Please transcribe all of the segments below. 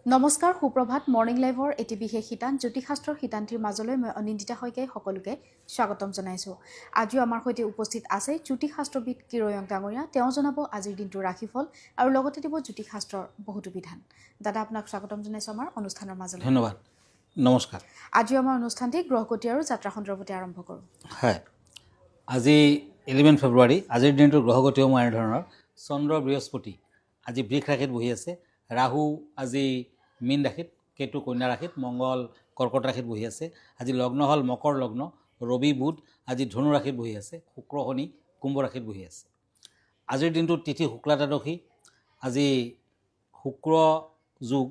নমস্কাৰ সুপ্ৰভাত মৰ্নিং লাইভৰ এটি বিশেষ শিতান জ্যোতিষশাস্ত্ৰৰ শিতান্তিৰ মাজলৈ মই অনিন্দিতা শইকীয়াই সকলোকে স্বাগতম জনাইছোঁ। আজিও আমাৰ সৈতে উপস্থিত আছে জ্যোতিষশাস্ত্ৰবিদ কিৰয়ং ডাঙৰীয়া। তেওঁ জনাব আজিৰ দিনটোৰ ৰাশিফল আৰু লগতে দিব জ্যোতিষশাস্ত্ৰৰ বহুতো বিধান। দাদা আপোনাক স্বাগতম জনাইছোঁ আমাৰ অনুষ্ঠানৰ মাজলৈ। ধন্যবাদ, নমস্কাৰ। আজিও আমাৰ অনুষ্ঠানটি গ্ৰহগতি আৰু যাত্ৰা সন্দৰ্ভতে আৰম্ভ কৰোঁ। হয়, আজি 11 ফেব্ৰুৱাৰী। আজিৰ দিনটোৰ গ্ৰহগতিও মই এনেধৰণৰ। চন্দ্ৰ বৃহস্পতি আজি বৃষ ৰাশিত বহি আছে, ৰাহু আজি মীন ৰাশিত, কেতু কন্যা ৰাশিত, মংগল কৰ্কট ৰাশিত বহি আছে। আজি লগ্ন হ'ল মকৰ লগ্ন, ৰবি বুধ আজি ধনু ৰাশিত বহি আছে, শুক্ৰ শনি কুম্ভ ৰাশিত বহি আছে। আজিৰ দিনটোত তিথি শুক্লা দ্বাদশী, আজি শুক্ৰ যোগ,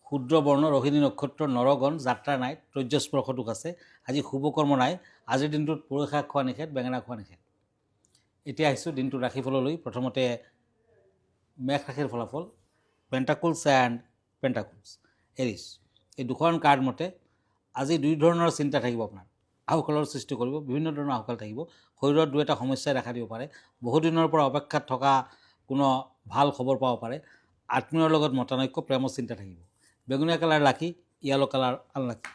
ক্ষুদ্ৰ বৰ্ণ, ৰোহিণী নক্ষত্ৰ, নৰগণ, যাত্ৰা নাই, ত্ৰৈজস্পৰ্শটোক আছে। আজি শুভকৰ্ম নাই। আজিৰ দিনটোত পুৰৈ শাক খোৱা নিষেধ, বেঙেনা খোৱা নিষেধ। এতিয়া আহিছোঁ দিনটোৰ ৰাশিফললৈ। প্ৰথমতে মেষ ৰাশিৰ ফলাফল। পেণ্টাকুলছ এণ্ড পেণ্টাকুলছ, এৰিছ, এই দুখন কাৰ্ড মতে আজি দুই ধৰণৰ চিন্তা থাকিব। আপোনাৰ আহুকালৰ সৃষ্টি কৰিব, বিভিন্ন ধৰণৰ আহুকাল থাকিব। শৰীৰত দুই এটা সমস্যাই দেখা দিব পাৰে। বহুদিনৰ পৰা অপেক্ষাত থকা কোনো ভাল খবৰ পাব পাৰে। আত্মীয়ৰ লগত মতানৈক্য, প্ৰেমৰ চিন্তা থাকিব। বেঙুনীয়া কালাৰ লাকি, য়েলো কালাৰ আনলাকি।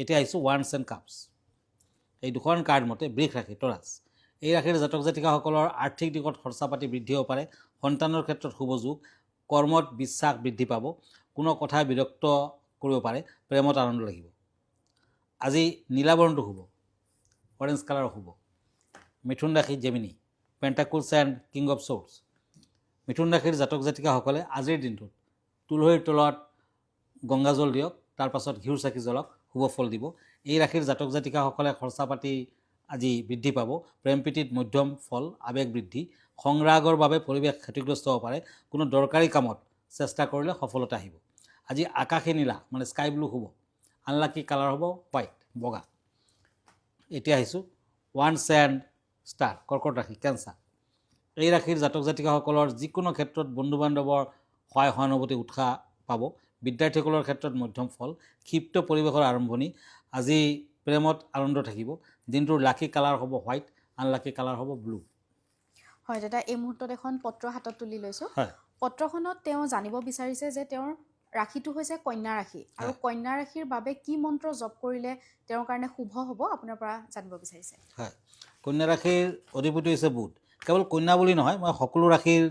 এতিয়া আহিছোঁ ওৱান্স এণ্ড কাপছ। এই দুখন কাৰ্ড মতে বৃষ ৰাশি, টৰাছ, এই ৰাশিৰ জাতক জাতিকাসকলৰ আৰ্থিক দিশত খৰচা পাতি বৃদ্ধি হ'ব পাৰে। সন্তানৰ ক্ষেত্ৰত শুভ যোগ, কৰ্মত বিশ্বাস বৃদ্ধি পাব। কোনো কথাই বিৰক্ত কৰিব পাৰে। প্ৰেমত আনন্দ লাগিব। আজি নীলাবৰণটো শুভ, অৰেঞ্জ কালাৰ শুভ। মিথুন ৰাশি জেমিনি, পেণ্টাকুলছ এণ্ড কিং অফ শ্বৰ্ডছ। মিথুন ৰাশিৰ জাতক জাতিকাসকলে আজিৰ দিনটোত তুলসীৰ তলত গংগাজল দিয়ক, তাৰ পাছত ঘিউৰ চাকি জ্বলক, শুভ ফল দিব। এই ৰাশিৰ জাতক জাতিকাসকলে খৰচা পাতি আজি বৃদ্ধি পাব। প্ৰেম প্ৰীতিত মধ্যম ফল, আৱেগ বৃদ্ধি। সংৰাগৰ বাবে পৰিৱেশ ক্ষতিগ্ৰস্ত হ'ব পাৰে। কোনো দৰকাৰী কামত চেষ্টা কৰিলে সফলতা আহিব। আজি আকাশী নীলা মানে স্কাই ব্লু শুভ। আনলাকি কালাৰ হ'ব হোৱাইট, বগা। এতিয়া আহিছোঁ ওৱান্স এণ্ড ষ্টাৰ, কৰ্কট ৰাশি, কেঞ্চাৰ। এই ৰাশিৰ জাতক জাতিকাসকলৰ যিকোনো ক্ষেত্ৰত বন্ধু বান্ধৱৰ সহায় সহানুভূতি উৎসাহ পাব। বিদ্যাৰ্থীসকলৰ ক্ষেত্ৰত মধ্যম ফল, ক্ষিপ্ত পৰিৱেশৰ আৰম্ভণি। আজি প্ৰেমত আনন্দ থাকিব। দিনটোৰ লাকি কালাৰ হ'ব হোৱাইট, আনলাকি কালাৰ হ'ব ব্লু। হয় দাদা, এই মুহূৰ্তত এখন পত্ৰ হাতত তুলি লৈছোঁ। হয়, পত্ৰখনত তেওঁ জানিব বিচাৰিছে যে তেওঁৰ ৰাশিটো হৈছে কন্যা ৰাশি আৰু কন্যা ৰাশিৰ বাবে কি মন্ত্ৰ জপ কৰিলে তেওঁৰ কাৰণে শুভ হ'ব আপোনাৰ পৰা জানিব বিচাৰিছে। হয়, কন্যা ৰাশিৰ অধিপতি হৈছে বুধ। কেৱল কন্যা বুলি নহয়, মই সকলো ৰাশিৰ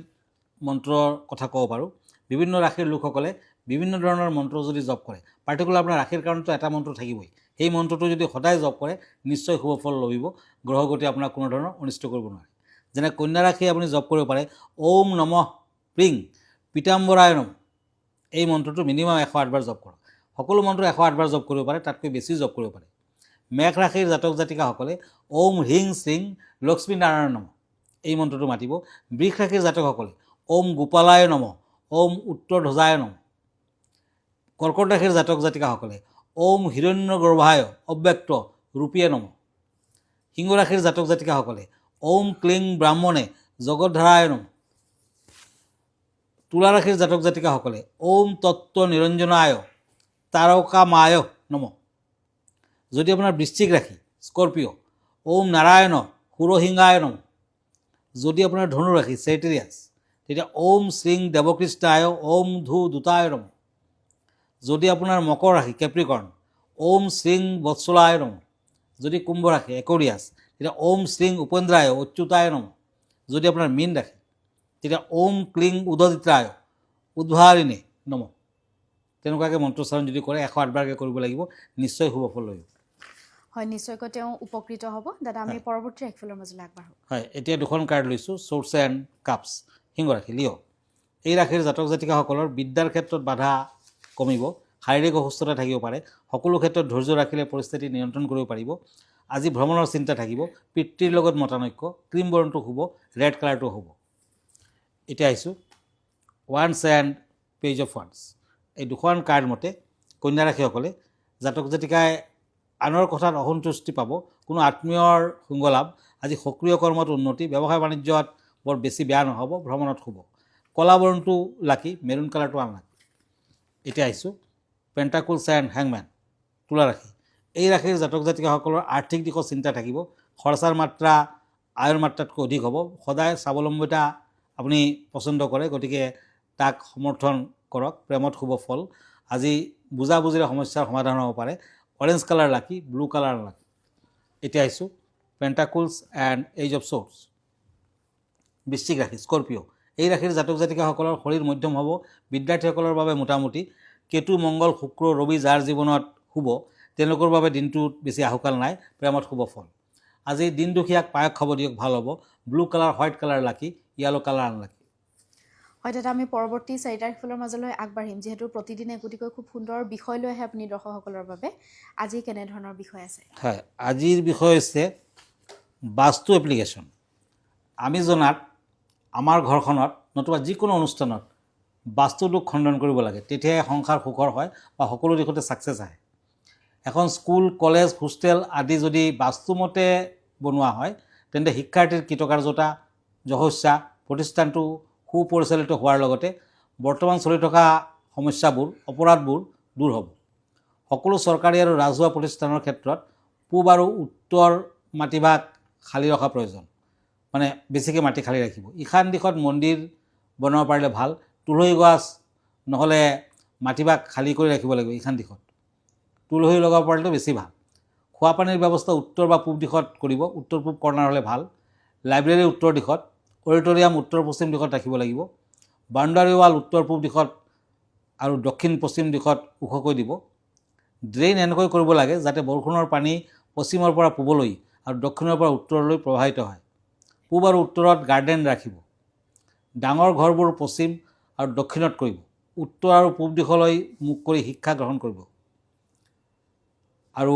মন্ত্ৰৰ কথা ক'ব পাৰোঁ। বিভিন্ন ৰাশিৰ লোকসকলে বিভিন্ন ধৰণৰ মন্ত্ৰ যদি জপ কৰে, পাৰ্টিকুলাৰ আপোনাৰ ৰাশিৰ কাৰণেতো এটা মন্ত্ৰ থাকিবই। সেই মন্ত্ৰটো যদি সদায় জপ কৰে নিশ্চয় শুভ ফল লভিব। গ্ৰহগতি আপোনাক কোনো ধৰণৰ অনিষ্ট কৰিব নোৱাৰে। যেনে কন্যা ৰাশি আপুনি জপ কৰিব পাৰে ওম নমঃ প্ৰিং পীতাম্বৰায় নমঃ। এই মন্ত্ৰটো মিনিমাম 108 বাৰ জপ কৰক। সকলো মন্ত্ৰ 108 বাৰ জপ কৰিব পাৰে, তাতকৈ বেছি জপ কৰিব পাৰে। মেঘ ৰাশিৰ জাতক জাতিকাসকলে ওম হ্ৰিং শ্ৰীং লক্ষ্মী নাৰায়ণ নমঃ এই মন্ত্ৰটো মাতিব। বৃষ ৰাশিৰ জাতকসকলে ওম গোপালায় নমঃ, ওম উত্তৰ ধ্বজায় নমঃ। কৰ্কট ৰাশিৰ জাতক জাতিকাসকলে ওম হিৰণ্য গৰ্ভায় অব্যক্ত ৰূপীয়ে নমঃ। সিংহ ৰাশিৰ জাতক জাতিকাসকলে ওম ক্লিং ব্ৰাহ্মণে জগতধাৰায় নমঃ। তুলা ৰাশিৰ জাতক জাতিকাসকলে ওম তত্ত্ব নিৰঞ্জনায় তাৰকামায় নমঃ। যদি আপোনাৰ বৃশ্চিক ৰাশি, স্কৰ্পিঅ, ওম নাৰায়ণ সুৰসিংহায় নমঃ। যদি আপোনাৰ ধনু ৰাশি, চেৰিটেৰিয়াছ, তেতিয়া ওম শ্ৰীং দেৱকৃষ্ণায় ওম ধু দূতায় নমঃ। যদি আপোনাৰ মকৰ ৰাশি, কেপ্ৰিকৰ্ণ, ওম শ্ৰীং বৎসলায় নমঃ। যদি কুম্ভ ৰাশি, একৰিয়াছ, তেতিয়া ওম শ্ৰীং উপেন্দ্ৰায় অচ্যুতায় নমঃ। যদি আপোনাৰ মীন ৰাশি, তেতিয়া ওম ক্লিং উদদিত্ৰায় উদ্ভাৰিণে নমঃ। তেনেকুৱাকৈ মন্ত্ৰোচ্চাৰণ যদি কৰে 108 বাৰকৈ কৰিব লাগিব, নিশ্চয় শুভ ফল লভিব। হয়, নিশ্চয়কৈ তেওঁ উপকৃত হ'ব। দাদা, আমি পৰৱৰ্তী ৰাশিফলৰ মাজলৈ আগবাঢ়োঁ। হয়, এতিয়া দুখন কাৰ্ড লৈছোঁ, শ্বৰ্টছ এণ্ড কাপছ, সিংহ ৰাশি, লিঅ'। এই ৰাশিৰ জাতক জাতিকাসকলৰ বিদ্যাৰ ক্ষেত্ৰত বাধা কমিব। শাৰীৰিক অসুস্থতা থাকিব পাৰে। সকলো ক্ষেত্ৰত ধৈৰ্য ৰাখিলে পৰিস্থিতি নিয়ন্ত্ৰণ কৰিব পাৰিব। আজি ভ্ৰমণৰ চিন্তা থাকিব। পিতৃৰ লগত মতানৈক্য, ক্ৰীম বৰণটো শুভ, ৰেড কালাৰটো হ'ব। এতিয়া আহিছোঁ once and page of once. এই দুখন কাৰ্ড মতে কন্যা ৰাশিসকলে জাতক জাতিকাই আনৰ কথাত অসন্তুষ্টি পাব। কোনো আত্মীয়ৰ সংগ লাভ। আজি সক্ৰিয় কৰ্মত উন্নতি। ব্যৱসায় বাণিজ্যত বৰ বেছি বেয়া নহ'ব। ভ্ৰমণত শুভ। কলা বৰণটো লাকি, মেৰুণ কালাৰটো আনলাকি। এতিয়া আহিছোঁ পেণ্টাকুলছ এণ্ড হেংমেন, তুলা ৰাশি। এই ৰাশিৰ জাতক জাতিকাসকলৰ আৰ্থিক দিশত চিন্তা থাকিব। খৰচাৰ মাত্ৰা আয়ৰ মাত্ৰাতকৈ অধিক হ'ব। সদায় স্বাৱলম্বিতা আপুনি পচন্দ কৰে, গতিকে তাক সমৰ্থন কৰক প্ৰেমত শুভ ফল আজি বুজাবুজিৰে সমস্যাৰ সমাধান হ'ব পাৰে অৰেঞ্জ কালাৰ লাকি ব্লু কালাৰ লাকি এতিয়া আহিছোঁ পেণ্টাকুলছ এণ্ড এইজ অফ শ্বৰ্টছ বৃশ্চিক ৰাশি স্কৰপিঅ' এই ৰাশিৰ জাতক জাতিকাসকলৰ শৰীৰ মধ্যম হ'ব বিদ্যাৰ্থীসকলৰ বাবে মোটামুটি কেতু মংগল শুক্ৰ ৰবি যাৰ জীৱনত শুভ তেওঁলোকৰ বাবে দিনটোত বেছি আহুকাল নাই প্ৰেমত শুভ ফল আজি দিন দুখীয়াক পায়স খাব দিয়ক ভাল হ'ব ব্লু কালাৰ হোৱাইট কালাৰ লাকি য়েলো কালাৰ আনলাকি হয় দাদা আমি পৰৱৰ্তী 4 তাৰিখৰ মাজলৈ আগবাঢ়িম যিহেতু প্ৰতিদিনে একোটিকৈ খুব সুন্দৰ বিষয় লৈ আহে আপুনি দৰ্শকসকলৰ বাবে আজি কেনে ধৰণৰ বিষয় আছে হয় আজিৰ বিষয় হৈছে বাস্তু এপ্লিকেশ্যন আমি জনাত আমাৰ ঘৰখনত নতুবা যিকোনো অনুষ্ঠানত বাস্তুটোক খণ্ডন কৰিব লাগে তেতিয়াহে সংসাৰ সুখৰ হয় বা সকলো দিশতে ছাকচেছ আহে এখন স্কুল কলেজ হোষ্টেল আদি যদি বাস্তুমতে বনোৱা হয় তেন্তে শিক্ষাৰ্থীৰ কৃতকাৰ্যতা যশস্যা প্ৰতিষ্ঠানটো সুপৰিচালিত হোৱাৰ লগতে বৰ্তমান চলি থকা সমস্যাবোৰ অপৰাধবোৰ দূৰ হ'ব সকলো চৰকাৰী আৰু ৰাজহুৱা প্ৰতিষ্ঠানৰ ক্ষেত্ৰত পূব আৰু উত্তৰ মাটিভাগ খালী ৰখা প্ৰয়োজন মানে বেছিকৈ মাটি খালী ৰাখিব ইখান দিশত মন্দিৰ বনাব পাৰিলে ভাল তুলসী গছ নহ'লে মাটিভাগ খালী কৰি ৰাখিব লাগিব ইখান দিশত তুলসী লগাব পাৰিলে বেছি ভাল খোৱা পানীৰ ব্যৱস্থা উত্তৰ বা পূব দিশত কৰিব উত্তৰ পূব কৰ্ণাৰ হ'লে ভাল লাইব্ৰেৰী উত্তৰ দিশত অডিটৰিয়াম উত্তৰ পশ্চিম দিশত ৰাখিব লাগিব বাউণ্ডাৰী ৱাল উত্তৰ পূব দিশত আৰু দক্ষিণ পশ্চিম দিশত ওখকৈ দিব ড্ৰেইন এনেকৈ কৰিব লাগে যাতে বৰষুণৰ পানী পশ্চিমৰ পৰা পূবলৈ আৰু দক্ষিণৰ পৰা উত্তৰলৈ প্ৰবাহিত হয় পূব আৰু উত্তৰত গাৰ্ডেন ৰাখিব ডাঙৰ ঘৰবোৰ পশ্চিম আৰু দক্ষিণত কৰিব উত্তৰ আৰু পূব দিশলৈ মুখ কৰি শিক্ষা গ্ৰহণ কৰিব আৰু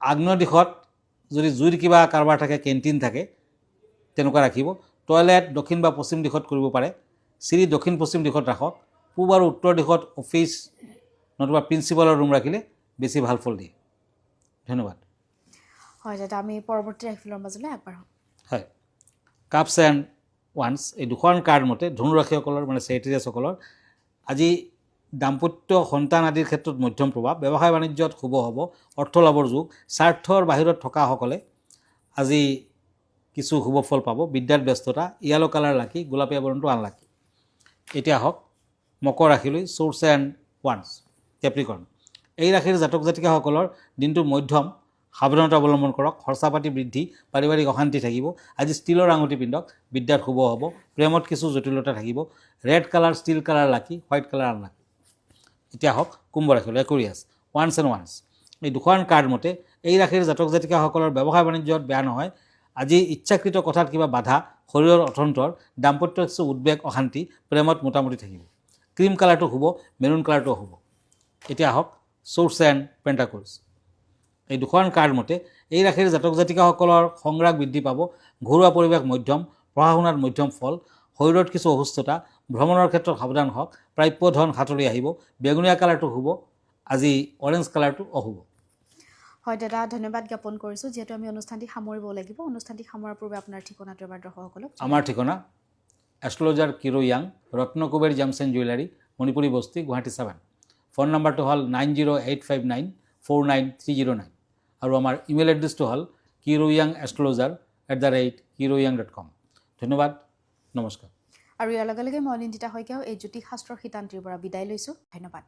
আগ্নেয় দিশত যদি জুইৰ কিবা কাৰবাৰ থাকে কেণ্টিন থাকে তেনেকুৱা ৰাখিব টয়লেট দক্ষিণ বা পশ্চিম দিশত কৰিব পাৰে চিৰি দক্ষিণ পশ্চিম দিশত ৰাখক পূব আৰু উত্তৰ দিশত অফিচ নতুবা প্ৰিন্সিপালৰ ৰুম ৰাখিলে বেছি ভাল ফল দিয়ে ধন্যবাদ হয় দাদা আমি পৰৱৰ্তী ৰাশিফলৰ মাজলৈ আগবাঢ়োঁ হয় কাপছ এণ্ড ওৱান্স এই দুখন কাৰ্ড মতে ধনুৰাশিসকলৰ মানে চেৰিটেৰিয়াছসকলৰ আজি দাম্পত্য সন্তান আদিৰ ক্ষেত্ৰত মধ্যম প্ৰভাৱ ব্যৱসায় বাণিজ্যত শুভ হ'ব অৰ্থ লাভৰ যুগ স্বাৰ্থৰ বাহিৰত থকাসকলে আজি কিছু শুভ ফল পাব বিদ্যাত ব্যস্ততা য়েলো কালাৰ লাকি গোলাপীয়া বৰণটো আনলাকি এতিয়া হওক মকৰ ৰাশিলৈ শ্বৰ্টছ এণ্ড ওৱান্স কেপ্ৰিকৰ্ণ এই ৰাশিৰ জাতক জাতিকাসকলৰ দিনটো মধ্যম সাৱধানতা অৱলম্বন কৰক খৰচা পাতি বৃদ্ধি পাৰিবাৰিক অশান্তি থাকিব আজি ষ্টীলৰ আঙুঠি পিন্ধক বিদ্যাত শুভ হ'ব প্ৰেমত কিছু জটিলতা থাকিব ৰেড কালাৰ ষ্টীল কালাৰ লাকি হোৱাইট কালাৰ আনলাকি এতিয়া হওক কুম্ভ ৰাশিলৈ একুৰিয়াছ ওৱান্স এণ্ড ওৱান্স এই দুখন কাৰ্ড মতে এই ৰাশিৰ জাতক জাতিকাসকলৰ ব্যৱসায় বাণিজ্যত বেয়া নহয় আজি ইচ্ছাকৃত কথাত কিবা বাধা শৰীৰৰ অথন্তৰ দাম্পত্য কিছু উদ্বেগ অশান্তি প্ৰেমত মোটামুটি থাকিব ক্ৰীম কালাৰটো শুভ মেৰুণ কালাৰটো শুভ এতিয়া হওক শ্বৰ্টছ এণ্ড পেণ্টাকুলছ এই দুখন কাৰ্ড মতে এই ৰাশিৰ জাতক জাতিকাসকলৰ সংগ্ৰাম বৃদ্ধি পাব ঘৰুৱা পৰিৱেশ মধ্যম পঢ়া শুনাত মধ্যম ফল শৰীৰত কিছু অসুস্থতা ভ্ৰমণৰ ক্ষেত্ৰত সাৱধান হওক প্ৰাপ্য ধন সাঁতৰি আহিব বেঙুনীয়া কালাৰটো শুভ আজি অৰেঞ্জ কালাৰটো অশুভ হয় দাদা ধন্যবাদ জ্ঞাপন কৰিছোঁ যিহেতু আমি অনুষ্ঠানটি সামৰিব লাগিব অনুষ্ঠানটি সামৰাৰ পূৰ্বে আপোনাৰ ঠিকনাটো এবাৰ দৰ্শকসকলক আমাৰ ঠিকনা এষ্ট্ৰলজাৰ কিৰো য়াং Ratnakuber gems and jewellery Manipuri Basti Guwahati 7 phone নম্বৰটো হ'ল 9085949309 আৰু আমাৰ ইমেইল এড্ৰেছটো হ'ল kiroyangastrologer@kiroyang.com ধন্যবাদ নমস্কাৰ আৰু ইয়াৰ লগে লগে মই অনিন্দিতা শইকীয়াও এই জ্যোতিষ শাস্ত্ৰৰ শিতান্তিৰ পৰা বিদায় লৈছোঁ ধন্যবাদ